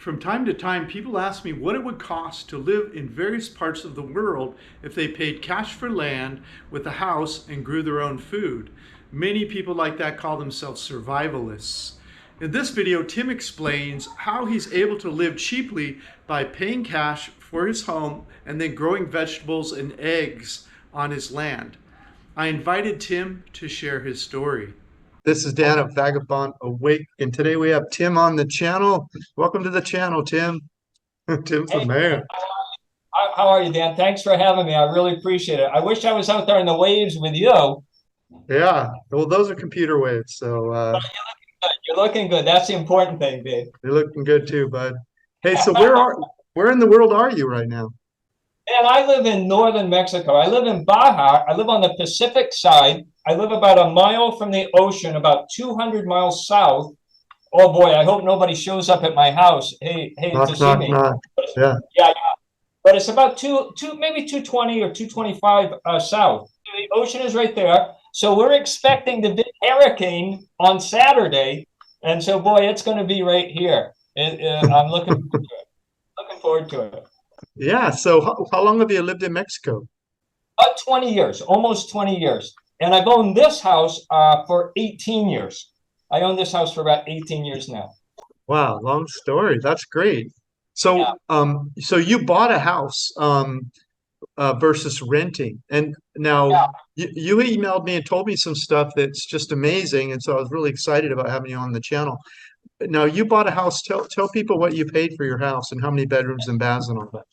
From time to time, people ask me what it would cost to live in various parts of the world if they paid cash for land with a house and grew their own food. Many people like that call themselves survivalists. In this video, Tim explains how he's able to live cheaply by paying cash for his home and then growing vegetables and eggs on his land. I invited Tim to share his story. This is Dan of Vagabond Awake, and today we have Tim on the channel. Welcome to the channel, Tim. Tim's the man. How are you, Dan? Thanks for having me. I really appreciate it. I wish I was out there in the waves with you. Yeah, well, those are computer waves, so You're looking good. That's the important thing, babe. you're looking good too, bud. Hey, so where in the world are you right now? And I live in northern Mexico. I live in Baja. I live on the Pacific side. I live about a mile from the ocean, about 200 miles south. Oh boy, I hope nobody shows up at my house. Hey, to see me. Yeah. Yeah. But it's about maybe 220 or 225 south. The ocean is right there. So we're expecting the big hurricane on Saturday. And so, boy, it's going to be right here. I'm looking forward to it. Looking forward to it. Yeah, so how long have you lived in Mexico? 20 years, almost 20 years. And I've owned this house for 18 years. I own this house for about 18 years now. Wow, long story. That's great. So, Yeah. So you bought a house versus renting, and now you emailed me and told me some stuff that's just amazing, and so I was really excited about having you on the channel. Now you bought a house. Tell people what you paid for your house and how many bedrooms and baths and all that.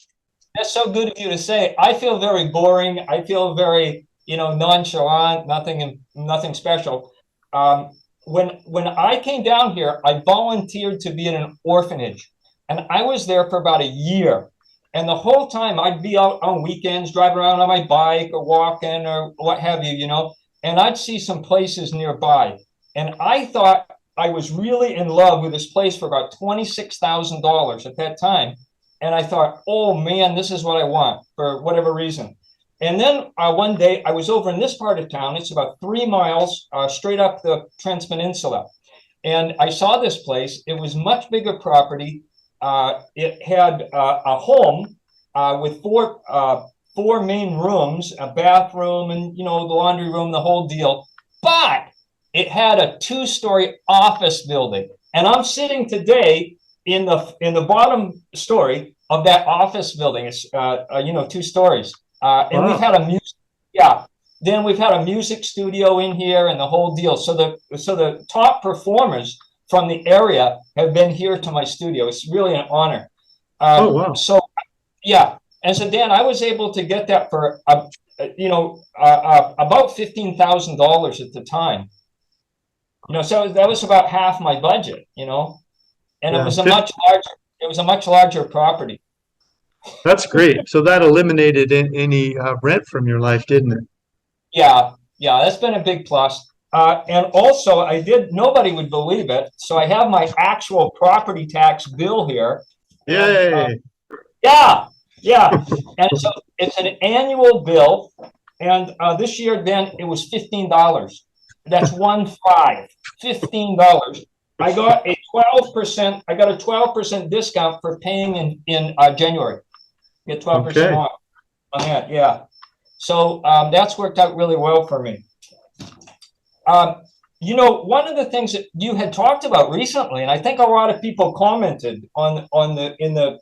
That's so good of you to say. I feel very boring. I feel very, nonchalant, nothing special. When I came down here, I volunteered to be in an orphanage, and I was there for about a year. And the whole time I'd be out on weekends, driving around on my bike or walking or what have you, and I'd see some places nearby. And I thought I was really in love with this place for about $26,000 at that time. And I thought, oh man, this is what I want for whatever reason. And then one day I was over in this part of town. It's about 3 miles straight up the Transpeninsula. And I saw this place. It was much bigger property. It had a home with four main rooms, a bathroom, and the laundry room, the whole deal. But it had a 2-story office building, and I'm sitting today in the bottom story of that office building. It's 2 stories, and Wow. we've had Then we've had a music studio in here and the whole deal. So the top performers from the area have been here to my studio. It's really an honor. Oh, wow. So, yeah. And so, Dan, I was able to get that for, about $15,000 at the time. So that was about half my budget, and Yeah. it was a much larger property. That's great. So that eliminated any rent from your life, didn't it? Yeah, that's been a big plus. And also nobody would believe it. So I have my actual property tax bill here. Yay. And, yeah. And so it's an annual bill. And this year, then it was $15. That's $15. I got a 12% discount for paying in January. Get 12% off on that. Yeah. So that's worked out really well for me. One of the things that you had talked about recently, and I think a lot of people commented in the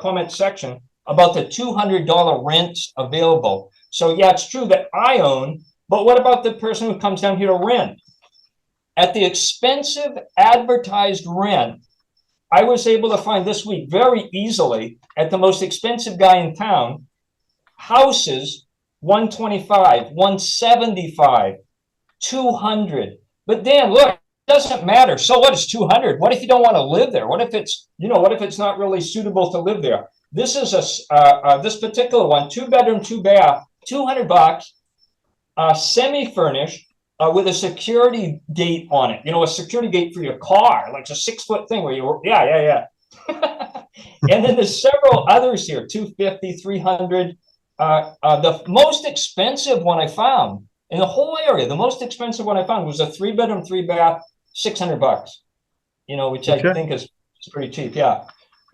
comment section about the $200 rents available. So yeah, it's true that I own, but what about the person who comes down here to rent? At the expensive advertised rent, I was able to find this week very easily at the most expensive guy in town, houses 125, 175, 200. But Dan, look, it doesn't matter. So what is 200? What if you don't want to live there? What if it's not really suitable to live there? This is this particular one, 2-bedroom, 2-bath, $200, semi-furnished, with a security gate on it. A security gate for your car, like a 6-foot thing where yeah. And then there's several others here, 250, 300. The most expensive one I found in the whole area, the most expensive one I found was a 3-bedroom, 3-bath, $600. Which I think is pretty cheap. Yeah.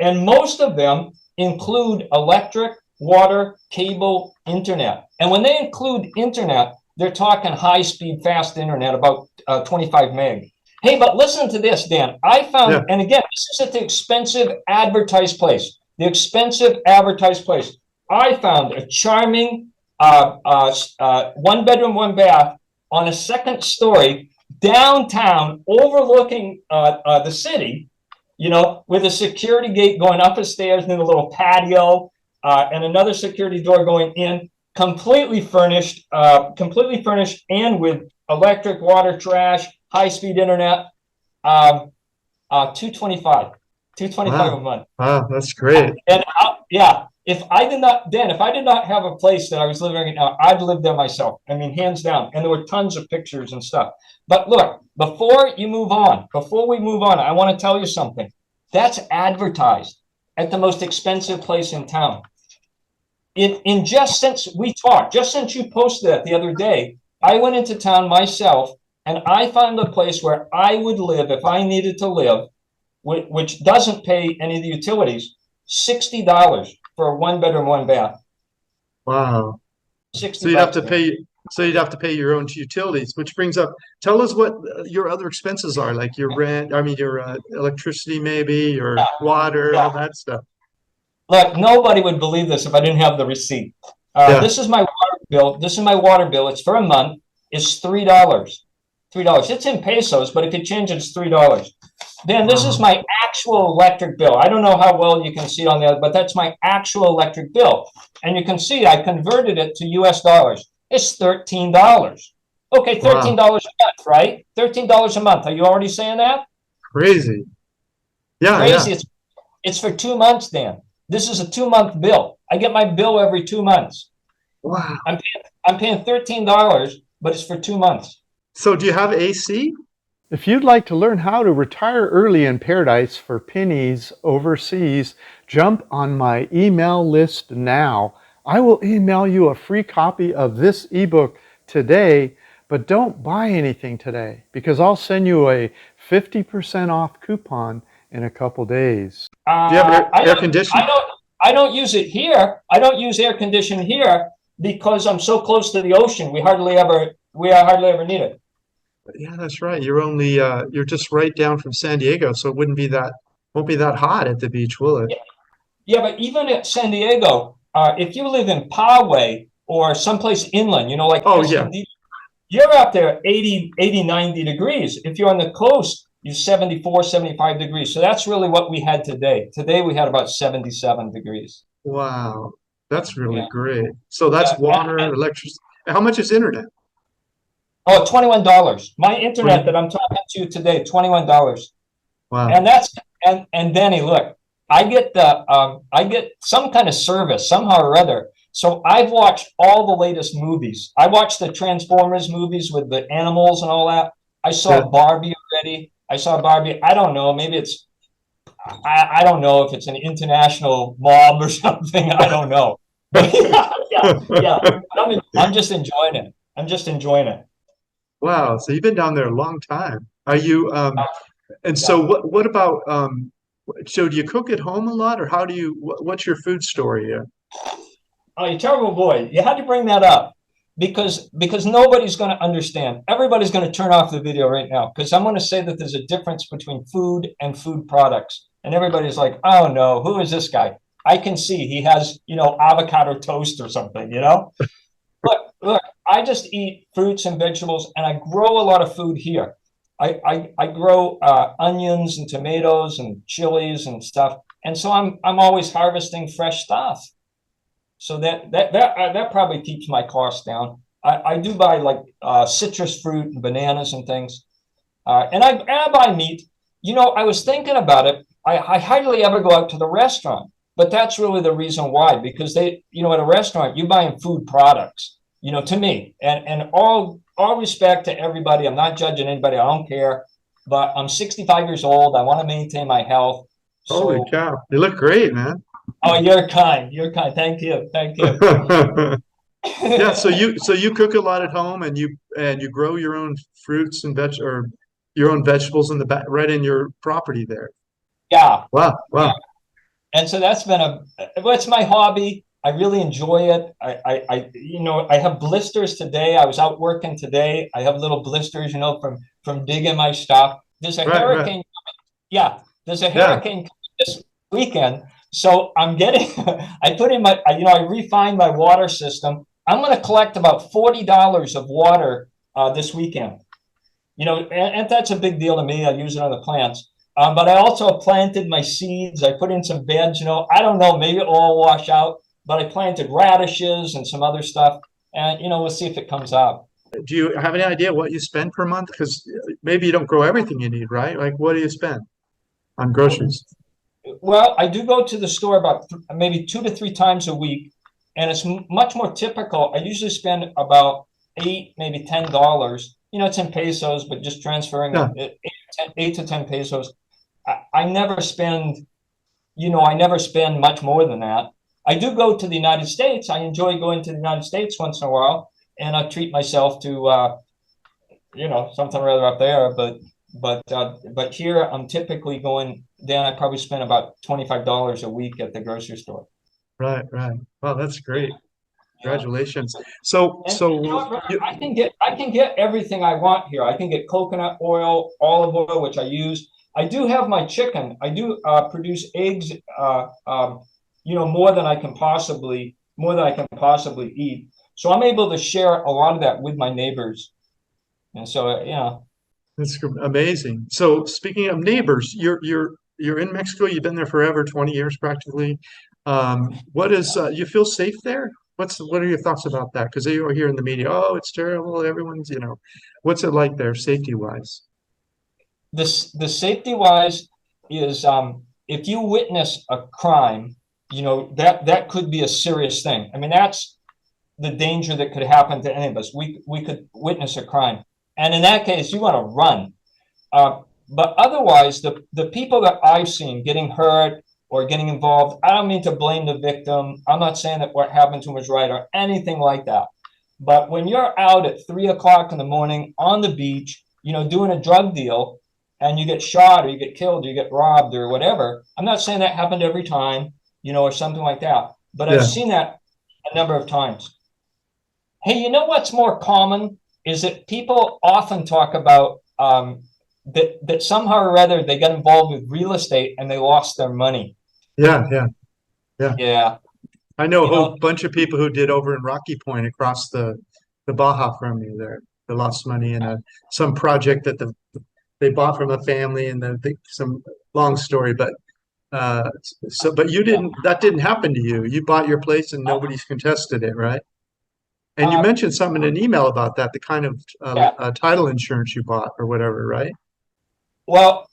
And most of them include electric, water, cable, internet. And when they include internet, they're talking high-speed, fast internet, about 25 meg. Hey, but listen to this, Dan. I found, and again, this is at the expensive advertised place. The expensive advertised place. I found a charming one bedroom, one bath on a second story downtown overlooking the city, you know, with a security gate going up the stairs and then a little patio and another security door going in, completely furnished and with electric, water, trash, high-speed internet, 225 a month. Wow, that's great. And yeah, if I did not have a place that I was living in now, I'd live there myself. I mean, hands down. And there were tons of pictures and stuff. But look, before we move on, I want to tell you something. That's advertised at the most expensive place in town. In just since we talked, just since you posted that the other day, I went into town myself and I found a place where I would live if I needed to live, which doesn't pay any of the utilities, $60 for a one bedroom, one bath. Wow. So you'd have to pay. So you'd have to pay your own utilities, which brings up. Tell us what your other expenses are, like your rent. I mean, your electricity, maybe, your water, all that stuff. Look, nobody would believe this if I didn't have the receipt. This is my water bill. This is my water bill. It's for a month. It's $3. $3. It's in pesos, but if you change it, it's $3. Then this is my actual electric bill. I don't know how well you can see it on the other, but that's my actual electric bill. And you can see I converted it to US dollars. It's $13. Okay, $13 a month, right? $13 a month. Are you already saying that? Crazy. Yeah. Crazy. Yeah. It's for 2 months, Dan. This is a 2-month bill. I get my bill every 2 months. Wow. I'm paying $13, but it's for 2 months. So do you have AC? If you'd like to learn how to retire early in paradise for pennies overseas, jump on my email list now. I will email you a free copy of this ebook today, but don't buy anything today because I'll send you a 50% off coupon in a couple days. Do you have air conditioning? I don't use it here. I don't use air conditioning here because I'm so close to the ocean. We hardly ever need it. Yeah, that's right. You're just right down from San Diego, so it won't be that hot at the beach, will it? Yeah, but even at San Diego, if you live in Poway or someplace inland, you know, like you're up there 80, 90 degrees. If you're on the coast, you're 74, 75 degrees. So that's really what we had today. Today we had about 77 degrees. Wow, that's really great. So that's water, electricity. How much is internet? Oh, $21. My internet that I'm talking to you today, $21. Wow. And Danny, look, I get some kind of service somehow or other. So I've watched all the latest movies. I watched the Transformers movies with the animals and all that. I saw Barbie already. I don't know. Maybe I don't know if it's an international mob or something. I don't know. But yeah. I'm just enjoying it. Wow. So you've been down there a long time. Are you, so what about, so do you cook at home a lot or what's your food story here? Oh, you terrible boy. You had to bring that up because nobody's going to understand. Everybody's going to turn off the video right now because I'm going to say that there's a difference between food and food products. And everybody's like, oh no, who is this guy? I can see he has, avocado toast or something, Look, I just eat fruits and vegetables and I grow a lot of food here. I grow onions and tomatoes and chilies and stuff. And so I'm always harvesting fresh stuff. So that probably keeps my costs down. I do buy like citrus fruit and bananas and things. And I buy meat. I was thinking about it. I hardly ever go out to the restaurant, but that's really the reason why, because at a restaurant, you're buying food products, to me, and all respect to everybody. I'm not judging anybody. I don't care, but I'm 65 years old. I want to maintain my health. Holy cow. You look great, man. Oh, you're kind. Thank you. Yeah. So you cook a lot at home and you grow your own fruits and or your own vegetables right in your property there. Yeah. Wow. Yeah. And so that's been it's my hobby. I really enjoy it. I have blisters today. I was out working today. I have little blisters, from digging my stuff. There's a hurricane. Yeah, there's a hurricane this weekend. So I'm getting, I put in I refined my water system. I'm going to collect about $40 of water this weekend. And that's a big deal to me. I use it on the plants. But I also planted my seeds. I put in some beds, I don't know, maybe it'll all wash out, but I planted radishes and some other stuff. And, we'll see if it comes up. Do you have any idea what you spend per month? Because maybe you don't grow everything you need, right? Like, what do you spend on groceries? Well, I do go to the store about maybe 2 to 3 times a week, and it's much more typical. I usually spend about $8, maybe $10. It's in pesos, but just transferring 8 to 10 pesos. I never spend, much more than that. I do go to the United States. I enjoy going to the United States once in a while, and I treat myself to, something rather up there. But here I'm typically going down. I probably spend about $25 a week at the grocery store. Right. Well, that's great. Congratulations. I can get everything I want here. I can get coconut oil, olive oil, which I use. I do have my chicken. I do produce eggs, more than I can possibly eat. So I'm able to share a lot of that with my neighbors. And so, That's amazing. So speaking of neighbors, you're in Mexico. You've been there forever, 20 years practically. You feel safe there? What are your thoughts about that? Because you are here in the media, oh, it's terrible. Everyone's, what's it like there, safety wise? The safety wise is if you witness a crime, that could be a serious thing. I mean, that's the danger that could happen to any of us. We could witness a crime, and in that case, you want to run. But otherwise, the people that I've seen getting hurt or getting involved, I don't mean to blame the victim. I'm not saying that what happened to him was right or anything like that. But when you're out at 3 o'clock in the morning on the beach, doing a drug deal, and you get shot or you get killed or you get robbed or whatever, I'm not saying that happened every time, or something like that. But I've seen that a number of times. Hey, what's more common is that people often talk about that somehow or other they got involved with real estate and they lost their money. Yeah. I know a whole bunch of people who did over in Rocky Point across the Baja from me there. They lost money in some project that they bought from a family, and some long story, but you didn't. That didn't happen to you. You bought your place and nobody's contested it, right? And you mentioned something in an email about that, the kind of title insurance you bought or whatever, right? Well,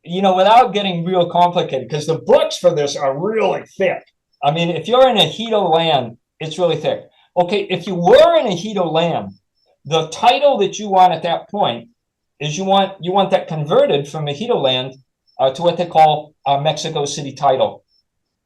without getting real complicated, because the books for this are really thick. I mean, if you're in ejido land, it's really thick. Okay, if you were in ejido land, the title that you want at that point is you want that converted from ejido land to what they call a Mexico City title.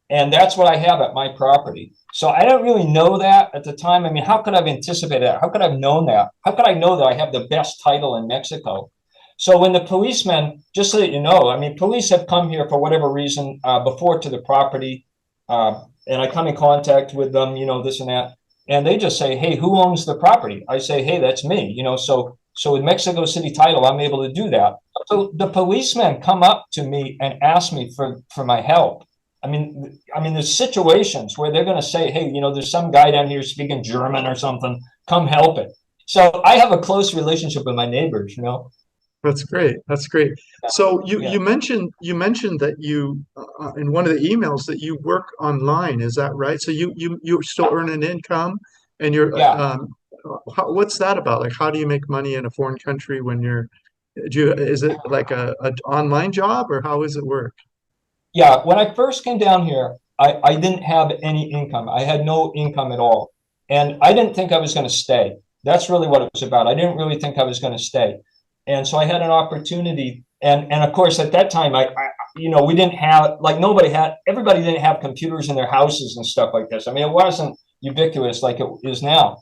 And that's what I have at my property. So I don't really know that at the time. I mean, how could I have anticipated that? How could I have known that? How could I know that I have the best title in Mexico? So when the policemen, just so that you know, I mean, police have come here for whatever reason before to the property, and I come in contact with them, this and that, and they just say, hey, who owns the property? I say, hey, that's me, so with Mexico City title, I'm able to do that. So the policemen come up to me and ask me for my help. I mean, there's situations where they're going to say, hey, there's some guy down here speaking German or something, come help it. So I have a close relationship with my neighbors, That's great. So you mentioned that you in one of the emails that you work online. Is that right? So you still earn an income, and you're what's that about? Like, how do you make money in a foreign country when is it like an online job, or how does it work? Yeah, when I first came down here, I didn't have any income. I had no income at all, and I didn't think I was going to stay. That's really what it was about. I didn't really think I was going to stay. And so I had an opportunity, and of course at that time we didn't have, like, everybody didn't have computers in their houses and stuff like this. I mean, it wasn't ubiquitous like it is now.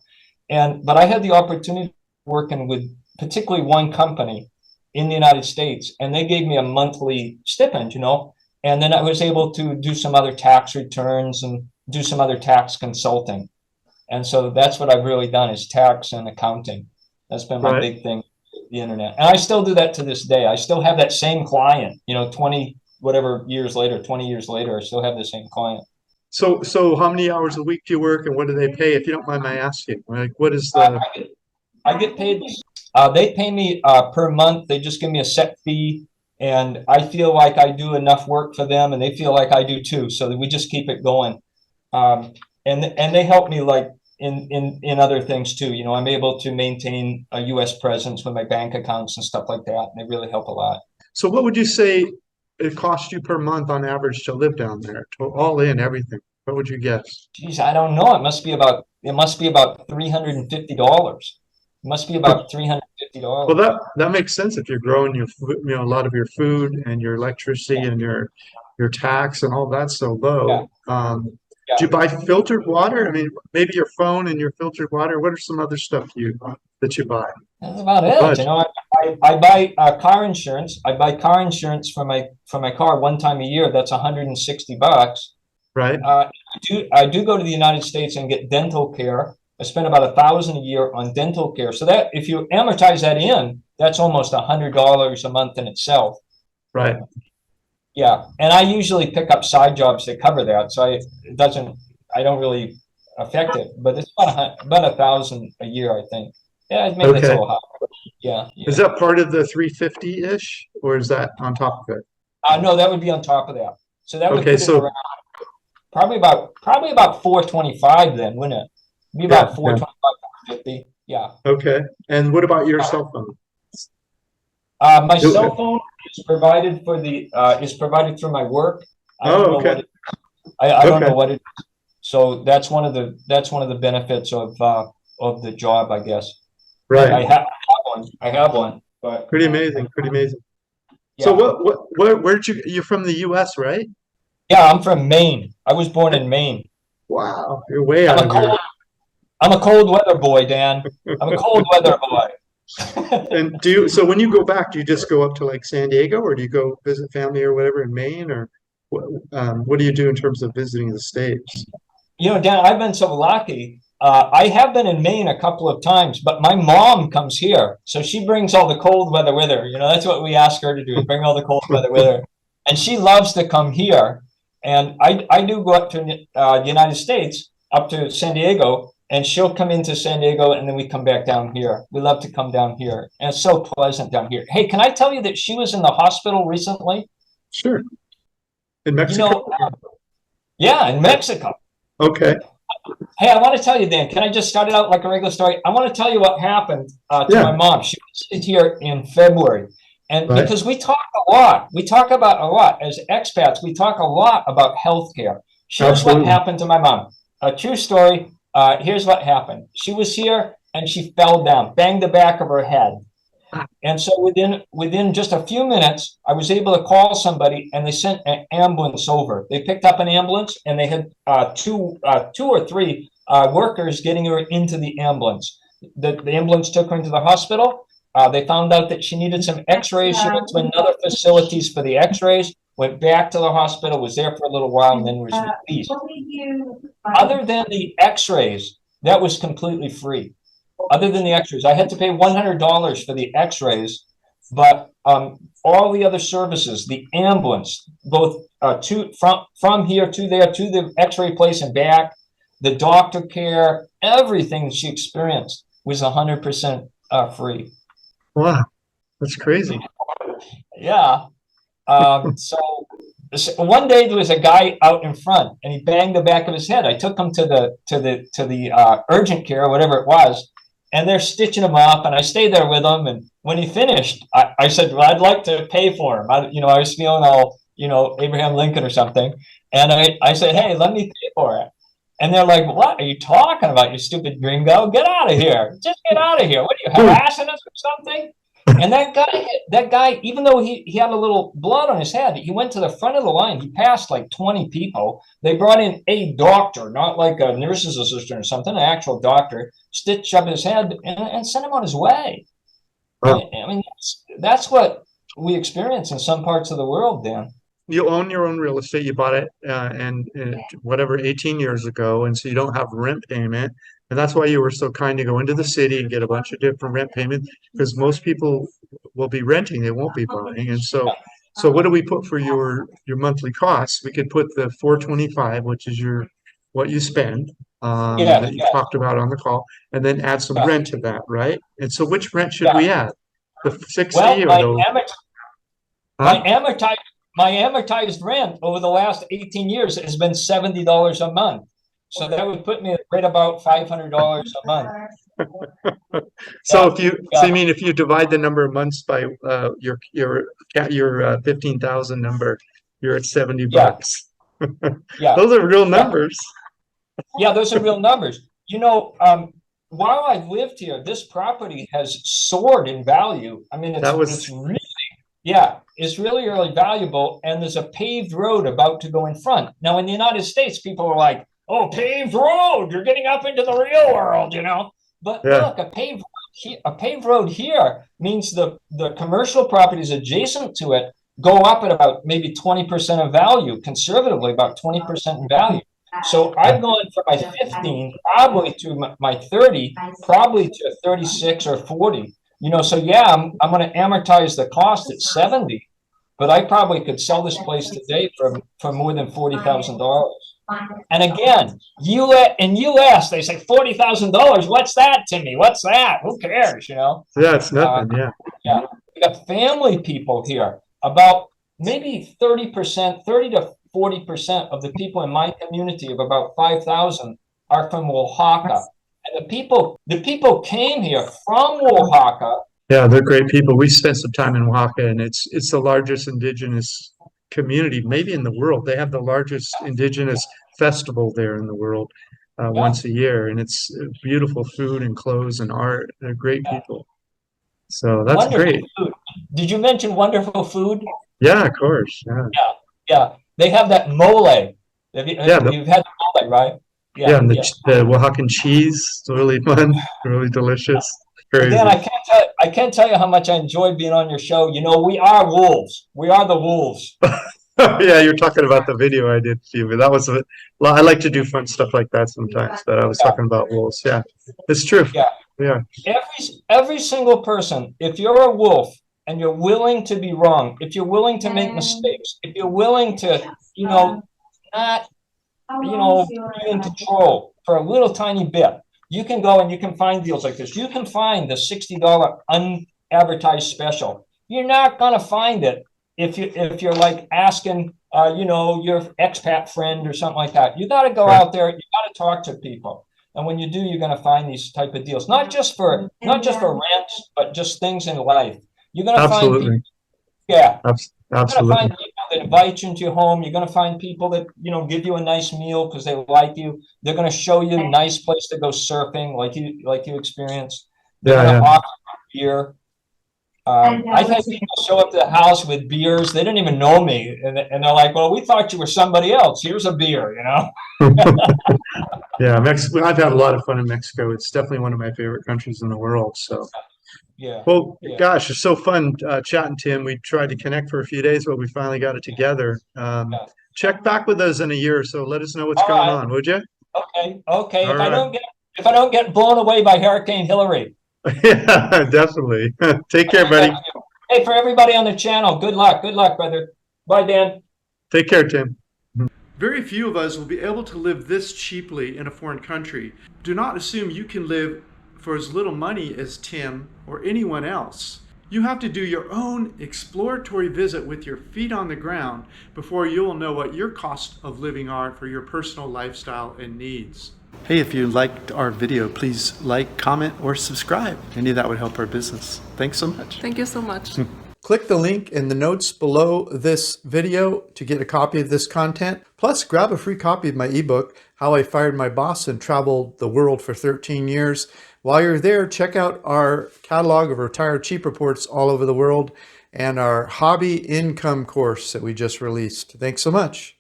But I had the opportunity working with particularly one company in the United States, and they gave me a monthly stipend, And then I was able to do some other tax returns and do some other tax consulting. And so that's what I've really done, is tax and accounting. That's been my big thing, the internet. And I still do that to this day. I still have that same client, 20 years later, I still have the same client. So how many hours a week do you work, and what do they pay, if you don't mind my asking? Like, what is the... I get paid, they pay me per month. They just give me a set fee, and I feel like I do enough work for them, and they feel like I do too. So we just keep it going. And they help me like in other things too. I'm able to maintain a US presence with my bank accounts and stuff like that. And they really help a lot. So what would you say it costs you per month on average to live down there, all in everything? What would you guess? Geez, I don't know. It must be about $350. It must be about $350. Well, that makes sense if you're growing your a lot of your food and your electricity and your tax and all that's so low. Yeah. Do you buy filtered water? I mean, maybe your phone and your filtered water. What are some other stuff that you buy? That's about it. I buy car insurance. I buy car insurance for my car one time a year. That's $160. Right. I do go to the United States and get dental care. I spend about $1,000 a year on dental care. So that if you amortize that in, that's almost $100 a month in itself. Right. Yeah, and I usually pick up side jobs that cover that, so I don't really affect it. But it's about $1,000 a year, I think. Yeah, maybe that's a little high. Yeah. Is that part of the 350-ish, or is that on top of it? No, that would be on top of that. So that would put it around probably about 425 then, wouldn't it? Be about 425, 450. Yeah. Okay. And what about your cell phone? My cell phone is provided through my work. I don't know what it is. So that's one of the benefits of the job, I guess. Right. I have one. But pretty amazing. Yeah. So you're from the US, right? Yeah, I'm from Maine. I was born in Maine. Wow, you're way out of here. I'm a cold weather boy, Dan. I'm a cold weather boy. And so when you go back, do you just go up to like San Diego, or do you go visit family or whatever in Maine, or what do you do in terms of visiting the States? Dan, I've been so lucky. I have been in Maine a couple of times, but my mom comes here, so she brings all the cold weather with her. That's what we ask her to do, bring all the cold weather with her. And she loves to come here. And I do go up to the United States, up to San Diego, and she'll come into San Diego, and then we come back down here. We love to come down here, and it's so pleasant down here. Hey, can I tell you that she was in the hospital recently? Sure. In Mexico? Yeah, in Mexico. Okay. Hey, I want to tell you, Dan, can I just start it out like a regular story? I want to tell you what happened to my mom. She was here in February. And because we talk a lot as expats, we talk a lot about healthcare. Here's what happened to my mom. A true story. Here's what happened. She was here and she fell down, banged the back of her head. And so within just a few minutes, I was able to call somebody, and they sent an ambulance over. They picked up an ambulance, and they had two or three workers getting her into the ambulance. The ambulance took her into the hospital. They found out that she needed some x-rays. She went to another facilities for the x-rays, went back to the hospital, was there for a little while, and then was released. Other than the x-rays, that was completely free. Other than the x-rays, I had to pay $100 for the x-rays, but all the other services, the ambulance, both from here to there, to the x-ray place and back, the doctor care, everything she experienced was 100% free. Wow, that's crazy. Yeah. So one day there was a guy out in front, and he banged the back of his head. I took him to the urgent care, whatever it was, and they're stitching him up. And I stayed there with him. And when he finished, I said, "Well, I'd like to pay for him." I was feeling all, Abraham Lincoln or something. And I said, "Hey, let me pay for it." And they're like, "What are you talking about, you stupid gringo? Get out of here! Just get out of here! What are you, harassing us or something?" And that guy, even though he had a little blood on his head, he went to the front of the line. He passed like 20 people. They brought in a doctor, not like a nurse's assistant or something, an actual doctor, stitched up his head and sent him on his way. I mean, that's what we experience in some parts of the world, Dan. you own your own real estate. You bought it whatever 18 years ago, and so you don't have rent payment. And that's why you were so kind to go into the city and get a bunch of different rent payments, because most people will be renting, they won't be buying. And so what do we put for your monthly costs? We could put the 425, which is what you spend, that you talked about on the call, and then add some rent to that, right? And so which rent should we add? The 60 or the my amortized rent over the last 18 years has been $70 a month. So that would put me at right about $500 a month. So so you mean if you divide the number of months by your 15,000 number, you're at $70. Yeah. Those are real numbers. Yeah, those are real numbers. You know, while I've lived here, this property has soared in value. I mean, it's really, it's really, really valuable. And there's a paved road about to go in front. Now, in the United States, people are like, oh, paved road, you're getting up into the real world, you know. But look, a paved road here means the commercial properties adjacent to it go up at about maybe 20% of value, conservatively about 20% in value. So I've gone from my 15 probably to my 30, probably to 36 or 40. You know, so I'm going to amortize the cost at 70, but I probably could sell this place today for more than $40,000. And again, in US, they say $40,000. What's that, Timmy? What's that? Who cares? You know? Yeah, it's nothing. Yeah. We got family people here. About maybe 30 to 40% of the people in my community of about 5,000 are from Oaxaca. And the people came here from Oaxaca. Yeah, they're great people. We spent some time in Oaxaca, and it's the largest indigenous community, maybe in the world. They have the largest indigenous festival there in the world once a year, and it's beautiful food and clothes and art. They're great people. So that's wonderful great. Food. Did you mention wonderful food? Yeah, of course. Yeah. They have that mole. You've had the mole, right? Yeah, and the Oaxacan cheese. It's really fun, really delicious. Crazy. Again, I can't tell you how much I enjoyed being on your show. You know, we are wolves. We are the wolves. Yeah, you're talking about the video I did for you, but that was I like to do fun stuff like that sometimes, but I was talking about wolves. Yeah, it's true. Yeah. Every single person, if you're a wolf and you're willing to be wrong, if you're willing to make mistakes, if you're willing to, not, be in control for a little tiny bit, you can go and you can find deals like this. You can find the $60 unadvertised special. You're not going to find it if you're like asking, your expat friend or something like that. You got to go out there. You got to talk to people. And when you do, you're going to find these type of deals, not just for rents, but just things in life. You're going to find people. Yeah. Absolutely. You're going to find people that invite you into your home. You're going to find people that, give you a nice meal because they like you. They're going to show you a nice place to go surfing like you experienced. They're going to offer beer. I've had people show up to the house with beers. They didn't even know me. And they're like, well, we thought you were somebody else. Here's a beer, Yeah, Mexico. I've had a lot of fun in Mexico. It's definitely one of my favorite countries in the world. So, gosh, it's so fun chatting, Tim. We tried to connect for a few days, but we finally got it together. Check back with us in a year or so. Let us know what's going on, would you? Okay. If I don't get blown away by Hurricane Hillary. Yeah, definitely. Take care, buddy. Hey, for everybody on the channel, good luck, brother. Bye, Dan. Take care, Tim. Very few of us will be able to live this cheaply in a foreign country. Do not assume you can live for as little money as Tim or anyone else. You have to do your own exploratory visit with your feet on the ground before you'll know what your costs of living are for your personal lifestyle and needs. Hey, if you liked our video, please like, comment, or subscribe. Any of that would help our business. Thanks so much. Thank you so much. Click the link in the notes below this video to get a copy of this content. Plus, grab a free copy of my ebook, How I Fired My Boss and Traveled the World for 13 Years. While you're there, check out our catalog of retired cheap reports all over the world and our hobby income course that we just released. Thanks so much.